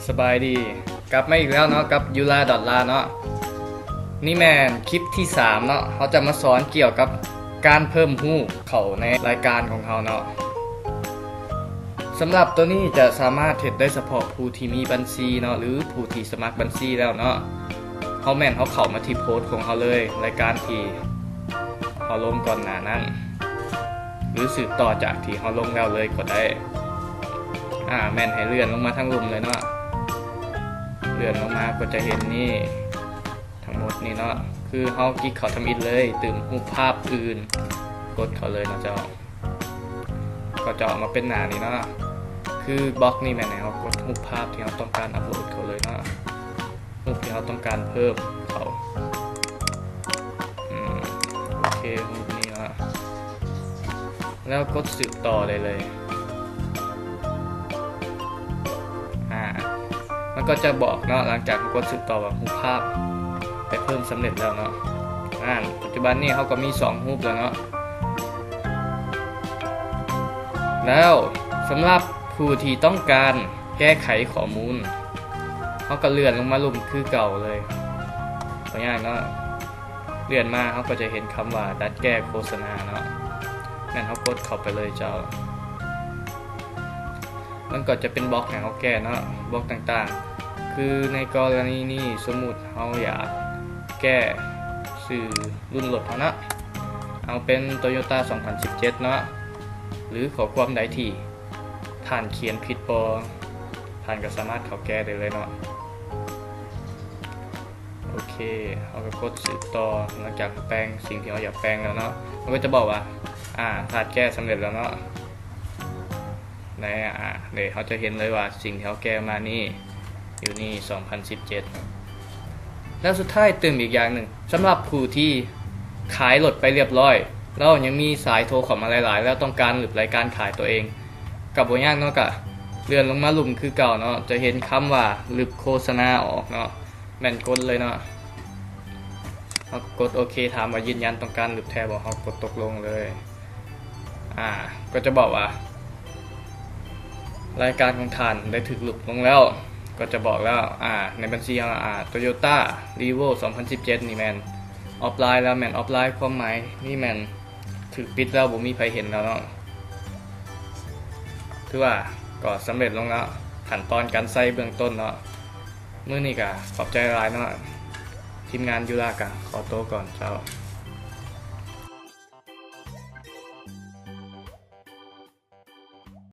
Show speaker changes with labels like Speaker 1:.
Speaker 1: สบายดีกลับมาอีกแล้วเนาะกับยูลาดอทลาเนาะนี่แมนคลิปที่3เนาะเขาจะมาสอนเกี่ยวกับการเพิ่มหู้เข้าในรายการของเขาเนาะสำหรับตัวนี้จะสามารถเฮ็ดได้เฉพาะผู้ที่มีบัญชีเนาะหรือผู้ที่สมัครบัญชีแล้วเนาะเขาแม่นเขาเข้ามาที่โพสต์ของเขาเลยรายการที่เขาลงก่อนหน้านั้นหรือสืบต่อจากที่เขาลงแล้วเลยก็ได้แม่นให้เลื่อนลงมาทั้งลุ่มเลยเนาะเลื่อนลงมาก็จะเห็นนี่ทั้งหมดนี่เนาะคือเขาคลิกเขาทำอินเลยตื่นรูปภาพอื่นกดเขาเลยเนาะเจ้าก็จะออกมาเป็นหน้านี่เนาะคือบล็อกนี่แม่นให้เขากดรูปภาพที่เขาต้องการอัปโหลดเขาเลยเนาะรูปที่เขาต้องการเพิ่มเขาโอเครูปนี้เนาะแล้วกดสืบต่อเลยมันก็จะบอกเนาะหลังจากกดสืบต่อว่ารูปภาพไปเพิ่มสำเร็จแล้วเนาะปัจจุบันนี้เขาก็มี2รูปแล้วเนาะแล้วสำหรับผู้ที่ต้องการแก้ไขข้อมูลเขาก็เลื่อนลงมาลุ่มคือเก่าเลยง่ายๆเนาะเลื่อนมาเขาก็จะเห็นคำว่าดัดแก้โฆษณาเนาะงั้นเขากดเข้าไปเลยเจ้ามันก็จะเป็นบล็อกให้เขาแก้เนาะบล็อกต่างๆคือในกรณีนี้สมมุติเขาอยากแก้สื่อรุ่นรถเขานะเอาเป็น Toyota 2017เนาะหรือขอความใดที่ท่านเขียนผิดบอท่านก็สามารถเขาแก้ได้เลยเนาะโอเคเขาก็กดสืบต่อหลังจากแปลงสิ่งที่เราอยากแปลงแล้วเนาะมันก็จะบอกว่าท่านแก้สำเร็จแล้วเนาะเดี๋ยวเขาจะเห็นเลยว่าสิ่งที่เขาแก้มานี่อยู่นี่2017แล้วสุดท้ายเติมอีกอย่างหนึ่งสำหรับผู้ที่ขายรถไปเรียบร้อยแล้วยังมีสายโทรเข้ามาหลายๆแล้วต้องการหรือรายการขายตัวเองกับบ่ยากเนาะกะเลื่อนลงมาลุ่มคือเก่าเนาะจะเห็นคำว่าหรือโฆษณาออกเนาะแม่นกดเลยเนาะเขากดโอเคถามว่ายืนยันต้องการหรือแทบบอกเขากดตกลงเลยก็จะบอกว่ารายการของท่านได้ถูกหลุดลงแล้วก็จะบอกแล้วในบัญชีToyota Revo 2017นี่แมนออฟไลน์แล้วแมนออฟไลน์ความหมายนี่แมนถูกปิดแล้วบ่มีใครเห็นแล้วเนาะคือว่าก็สำเร็จลงแล้วขั้นตอนการใส่เบื้องต้นเนาะมื้อนี้ก็ขอบใจหลายเนาะทีมงานยูรากะขอตัวก่อนเจ้า